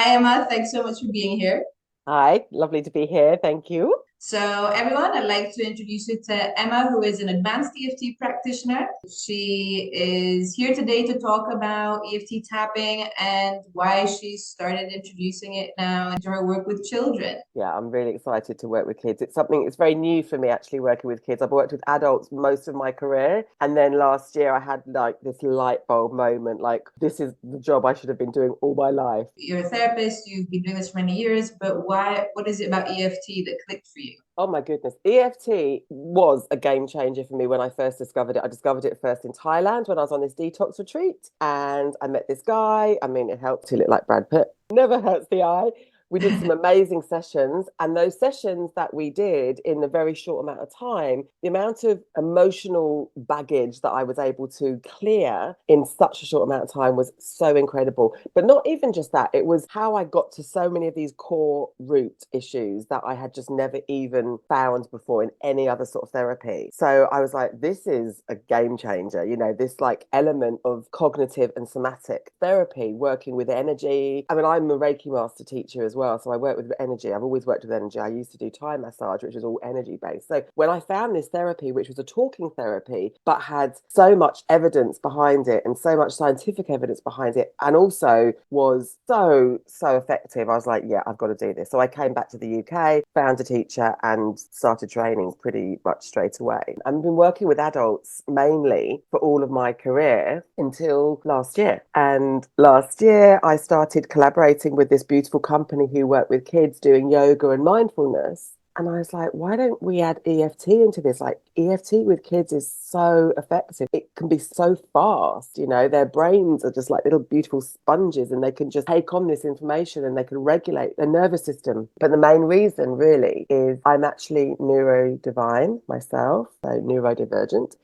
Hi, Emma. Thanks so much for being here. Hi, lovely to be here. Thank you. So, everyone, I'd like to introduce you to Emma, who is an advanced EFT practitioner. She is here today to talk about EFT tapping and why she started introducing it now into her work with children. Yeah, I'm really excited to work with kids. It's very new for me actually working with kids. I've worked with adults most of my career. And then last year I had like this light bulb moment, like this is the job I should have been doing all my life. You're a therapist, you've been doing this for many years, but what is it about EFT that clicked for you? Oh my goodness. EFT was a game changer for me when I first discovered it. I discovered it first in Thailand when I was on this detox retreat and I met this guy. I mean, it helped to look like Brad Pitt. Never hurts the eye. We did some amazing sessions, and those sessions that we did in a very short amount of time, the amount of emotional baggage that I was able to clear in such a short amount of time was so incredible. But not even just that, it was how I got to so many of these core root issues that I had just never even found before in any other sort of therapy. So I was like, this is a game changer, this like element of cognitive and somatic therapy, working with energy. I mean, I'm a Reiki master teacher as well, so I work with energy. I've always worked with energy. I used to do Thai massage, which is all energy based. So when I found this therapy, which was a talking therapy, but had so much evidence behind it and so much scientific evidence behind it, and also was so effective, I was like, yeah, I've got to do this. So I came back to the UK, found a teacher, and started training pretty much straight away. I've been working with adults mainly for all of my career until last year. And last year, I started collaborating with this beautiful company who work with kids doing yoga and mindfulness. And I was like, why don't we add EFT into this? Like, EFT with kids is so effective. It can be so fast, their brains are just like little beautiful sponges and they can just take on this information and they can regulate their nervous system. But the main reason really is I'm actually neurodivine myself, so neurodivergent.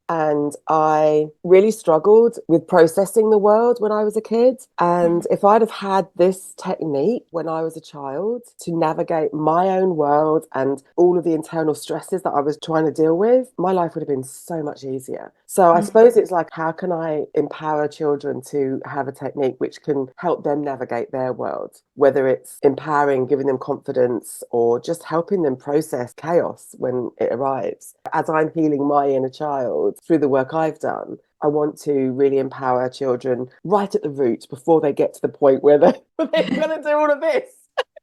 And I really struggled with processing the world when I was a kid. And if I'd have had this technique when I was a child to navigate my own world and all of the internal stresses that I was trying to deal with, my life would have been so much easier. So I suppose it's like, how can I empower children to have a technique which can help them navigate their world, whether it's empowering, giving them confidence, or just helping them process chaos when it arrives. As I'm healing my inner child through the work I've done, I want to really empower children right at the root before they get to the point where they're going to do all of this.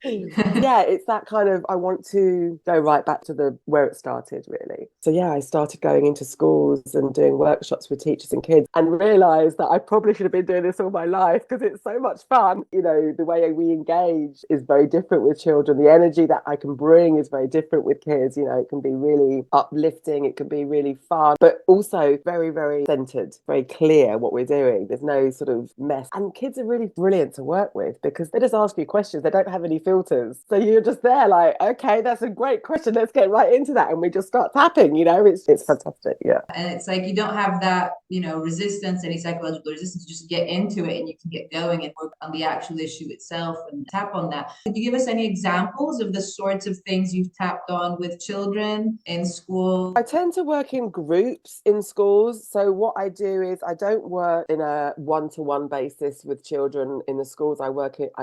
Yeah, it's that kind of, I want to go right back to the where it started really. So yeah, I started going into schools and doing workshops with teachers and kids and realized that I probably should have been doing this all my life because it's so much fun. The way we engage is very different with children. The energy that I can bring is very different with kids. It can be really uplifting, it can be really fun, but also very, very centered, very clear what we're doing. There's no sort of mess. And kids are really brilliant to work with because they just ask you questions. They don't have any filters. So you're just there like, okay, that's a great question. Let's get right into that. And we just start tapping, it's fantastic. Yeah. And it's like you don't have that, resistance, any psychological resistance, just get into it and you can get going and work on the actual issue itself and tap on that. Could you give us any examples of the sorts of things you've tapped on with children in I school? tend to work in groups in schools. So what I do is I don't work in a one-to-one basis with children in the schools. I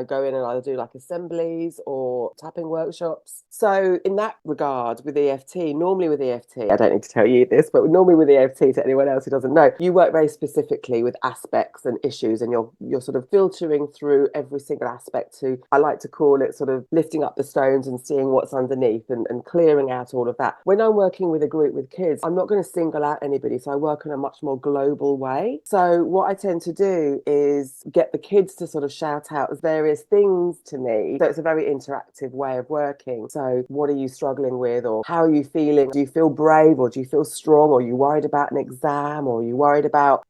go in and either do like assemblies or tapping workshops. So in that regard with EFT, normally with EFT, I don't need to tell you this, but normally with EFT, to anyone else who doesn't know, you work very specifically with aspects and issues and you're sort of filtering through every single aspect to, I like to call it sort of lifting up the stones and seeing what's underneath and clearing out all of that. When I'm working with a group with kids, I'm not going to single out anybody. So I work in a much more global way. So what I tend to do is get the kids to sort of shout out various things to me. So it's a very interactive way of working. So what are you struggling with? Or how are you feeling? Do you feel brave or do you feel strong? Or are you worried about an exam? Or are you worried about,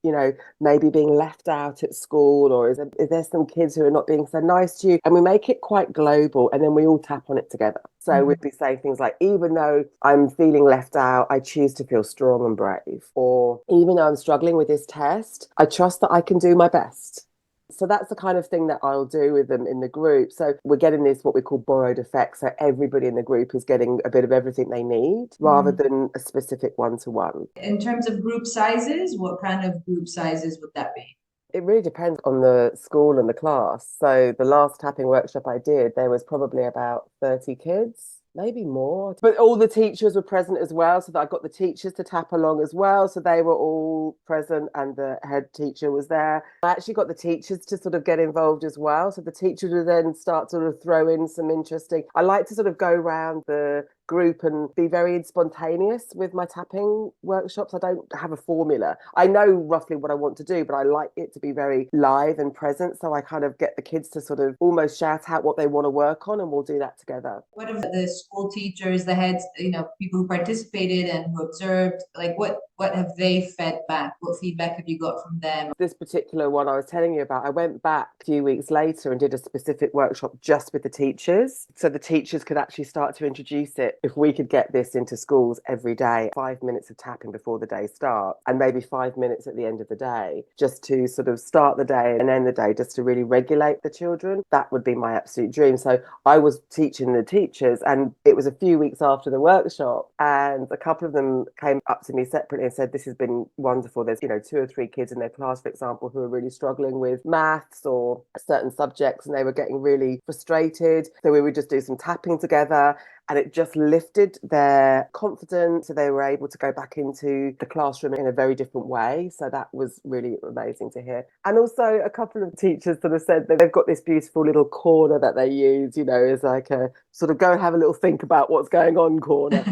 maybe being left out at school? Or is there some kids who are not being so nice to you? And we make it quite global and then we all tap on it together. So we'd be saying things like, even though I'm feeling left out, I choose to feel strong and brave. Or even though I'm struggling with this test, I trust that I can do my best. So that's the kind of thing that I'll do with them in the group. So we're getting this, what we call borrowed effect. So everybody in the group is getting a bit of everything they need rather Mm. than a specific one-to-one. In terms of group sizes, what kind of group sizes would that be? It really depends on the school and the class. So the last tapping workshop I did, there was probably about 30 kids, maybe more. But all the teachers were present as well. So that I got the teachers to tap along as well. So they were all present and the head teacher was there. I actually got the teachers to sort of get involved as well. So the teachers would then start to sort of throw in some interesting. I like to sort of go around the group and be very spontaneous with my tapping workshops. I don't have a formula. I know roughly what I want to do, but I like it to be very live and present. So I kind of get the kids to sort of almost shout out what they want to work on, and we'll do that together. What of the school teachers, the heads, people who participated and who observed, like what have they fed back? What feedback have you got from them? This particular one I was telling you about, I went back a few weeks later and did a specific workshop just with the teachers. So the teachers could actually start to introduce it. If we could get this into schools every day, 5 minutes of tapping before the day starts, and maybe 5 minutes at the end of the day, just to sort of start the day and end the day, just to really regulate the children, that would be my absolute dream. So I was teaching the teachers, and it was a few weeks after the workshop, and a couple of them came up to me separately and said, this has been wonderful. There's, 2 or 3 kids in their class, for example, who are really struggling with maths or certain subjects, and they were getting really frustrated. So we would just do some tapping together, and it just lifted their confidence. So they were able to go back into the classroom in a very different way. So that was really amazing to hear. And also a couple of teachers sort of said that they've got this beautiful little corner that they use, as like a sort of go and have a little think about what's going on corner.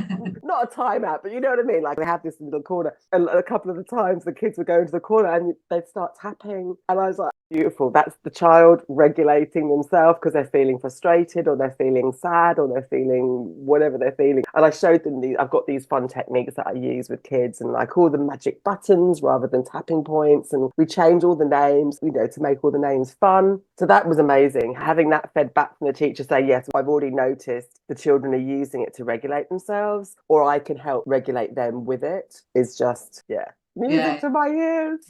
Not a timeout, but you know what I mean? Like they have this little corner. And a couple of the times the kids would go into the corner and they'd start tapping. And I was like, beautiful. That's the child regulating themselves because they're feeling frustrated or they're feeling sad or they're feeling whatever they're feeling. And I showed them I've got these fun techniques that I use with kids, and I call them magic buttons rather than tapping points. And we change all the names, to make all the names fun. So that was amazing. Having that fed back from the teacher say, yes, I've already noticed the children are using it to regulate themselves, or I can help regulate them with it, is just, music to my ears.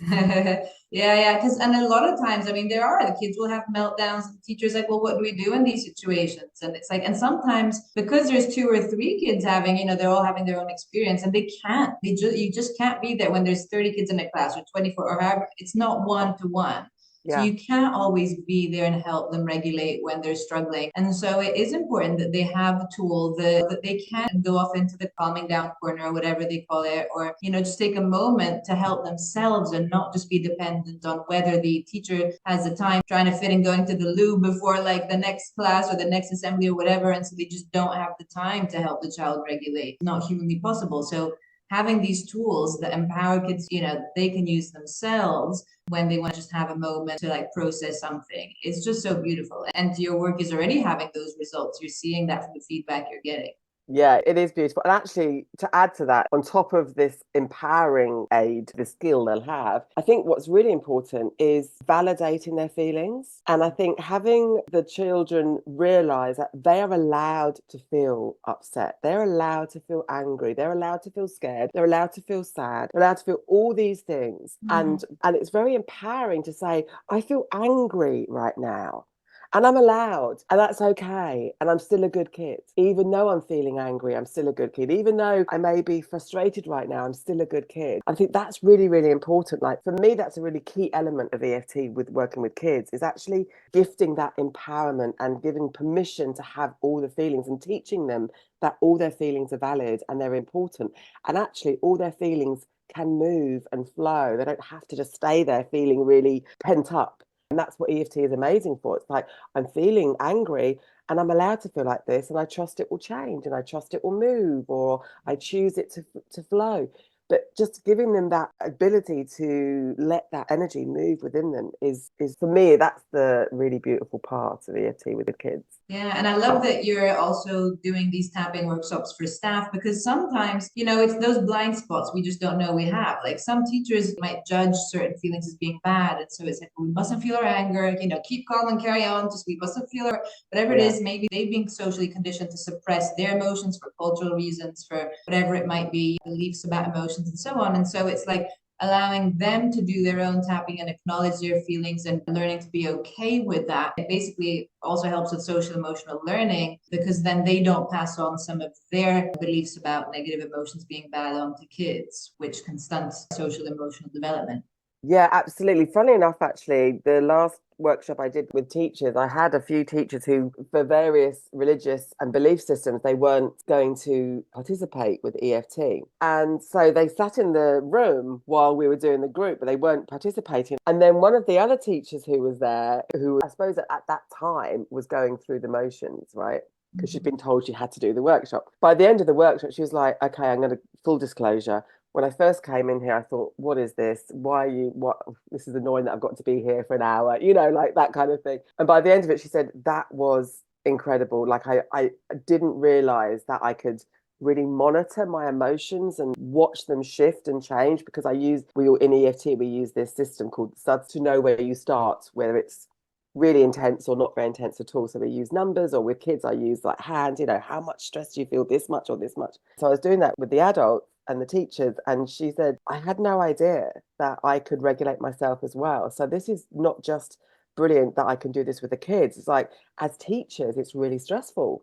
Yeah. And a lot of times, the kids will have meltdowns, and the teacher's like, well, what do we do in these situations? And it's like, and sometimes because there's 2 or 3 kids having, they're all having their own experience, and you just can't be there when there's 30 kids in a class or 24 or however. It's not one-to-one. So you can't always be there and help them regulate when they're struggling. And so it is important that they have a tool that they can go off into the calming down corner or whatever they call it, or, just take a moment to help themselves and not just be dependent on whether the teacher has the time trying to fit in going to the loo before like the next class or the next assembly or whatever. And so they just don't have the time to help the child regulate. It's not humanly possible. So having these tools that empower kids, they can use themselves when they want to just have a moment to like process something. It's just so beautiful. And your work is already having those results. You're seeing that from the feedback you're getting. Yeah, it is beautiful. And actually, to add to that, on top of this empowering aid, the skill they'll have, I think what's really important is validating their feelings. And I think having the children realize that they are allowed to feel upset. They're allowed to feel angry. They're allowed to feel scared. They're allowed to feel sad. They're allowed to feel all these things. And it's very empowering to say, I feel angry right now. And I'm allowed, and that's okay. And I'm still a good kid. Even though I'm feeling angry, I'm still a good kid. Even though I may be frustrated right now, I'm still a good kid. I think that's really, really important. Like for me, that's a really key element of EFT with working with kids, is actually gifting that empowerment and giving permission to have all the feelings and teaching them that all their feelings are valid and they're important. And actually all their feelings can move and flow. They don't have to just stay there feeling really pent up. And that's what EFT is amazing for. It's like, I'm feeling angry and I'm allowed to feel like this, and I trust it will change, and I trust it will move, or I choose it to flow. But just giving them that ability to let that energy move within them is for me, that's the really beautiful part of EFT with the kids. Yeah, and I love that you're also doing these tapping workshops for staff, because sometimes, it's those blind spots we just don't know we have. Like some teachers might judge certain feelings as being bad. And so it's like, we mustn't feel our anger, keep calm and carry on. Just we mustn't feel whatever it is. Maybe they've been socially conditioned to suppress their emotions for cultural reasons, for whatever it might be, beliefs about emotions and so on. And so it's like, allowing them to do their own tapping and acknowledge their feelings and learning to be okay with that. It basically also helps with social emotional learning, because then they don't pass on some of their beliefs about negative emotions being bad onto kids, which can stunt social emotional development. Yeah, absolutely. Funny enough, actually, the last workshop I did with teachers, I had a few teachers who, for various religious and belief systems, they weren't going to participate with EFT. And so they sat in the room while we were doing the group, but they weren't participating. And then one of the other teachers who was there, who I suppose at that time was going through the motions, right? Because she'd been told she had to do the workshop. By the end of the workshop, she was like, okay, I'm going to, full disclosure, when I first came in here, I thought, what is this? Why are you, what? This is annoying that I've got to be here for an hour, like that kind of thing. And by the end of it, she said, that was incredible. Like, I didn't realize that I could really monitor my emotions and watch them shift and change because in EFT, we use this system called SUDS to know where you start, whether it's really intense or not very intense at all. So we use numbers, or with kids, I use like hands, how much stress do you feel, this much or this much. So I was doing that with the adults and the teachers, and she said, I had no idea that I could regulate myself as well. So this is not just brilliant that I can do this with the kids. It's like, as teachers, it's really stressful.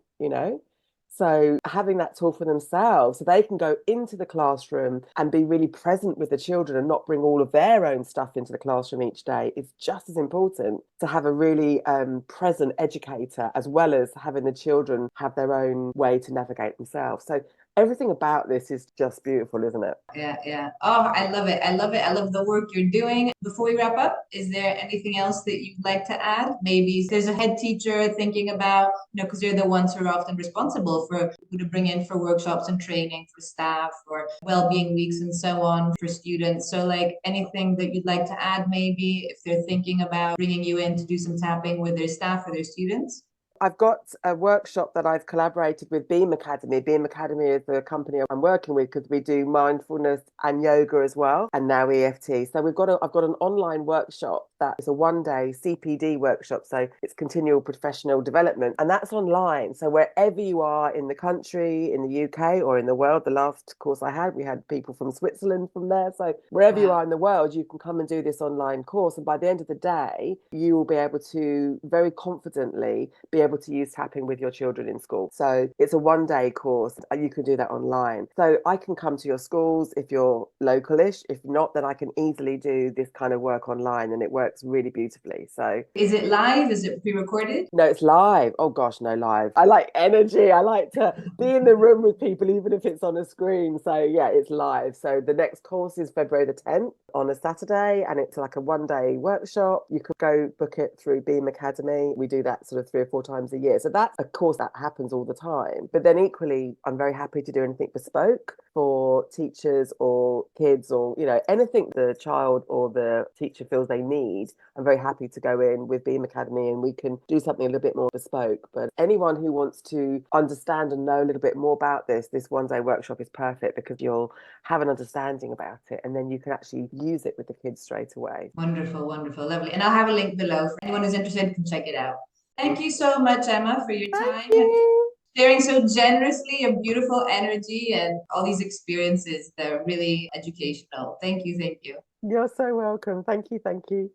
So having that tool for themselves, so they can go into the classroom and be really present with the children and not bring all of their own stuff into the classroom each day, is just as important to have a really present educator, as well as having the children have their own way to navigate themselves. So everything about this is just beautiful, isn't it? Yeah, yeah. Oh, I love it. I love it. I love the work you're doing. Before we wrap up, is there anything else that you'd like to add? Maybe if there's a head teacher thinking about, because they're the ones who are often responsible for who to bring in for workshops and training for staff, for well-being weeks and so on for students. So like anything that you'd like to add, maybe if they're thinking about bringing you in to do some tapping with their staff or their students? I've got a workshop that I've collaborated with Beam Academy. Beam Academy is the company I'm working with because we do mindfulness and yoga as well, and now EFT. So I've got an online workshop that is a 1-day CPD workshop. So it's continual professional development, and that's online. So wherever you are in the country, in the UK or in the world, the last course we had people from Switzerland from there. So wherever you are in the world, you can come and do this online course. And by the end of the day, you will be able to very confidently be able to use tapping with your children in school. So it's a 1-day course and you can do that online. So I can come to your schools if you're localish. If not, then I can easily do this kind of work online, and it works really beautifully. So is it live? Is it pre-recorded? No, it's live. Oh gosh, no, live. I like energy. I like to be in the room with people, even if it's on a screen. So yeah, it's live. So the next course is February the 10th on a Saturday, and it's like a 1-day workshop. You could go book it through Beam Academy. We do that sort of 3 or 4 times a year. So that's a course that happens all the time. But then equally, I'm very happy to do anything bespoke for teachers or kids, or anything the child or the teacher feels they need. I'm very happy to go in with Beam Academy and we can do something a little bit more bespoke. But anyone who wants to understand and know a little bit more about this 1-day workshop is perfect, because you'll have an understanding about it and then you can actually use it with the kids straight away. Wonderful, wonderful, lovely. And I'll have a link below for anyone who's interested can check it out. Thank you so much, Emma, for your time Thank and you. sharing so generously your beautiful energy and all these experiences that are really educational. Thank you, thank you. You're so welcome. Thank you. Thank you.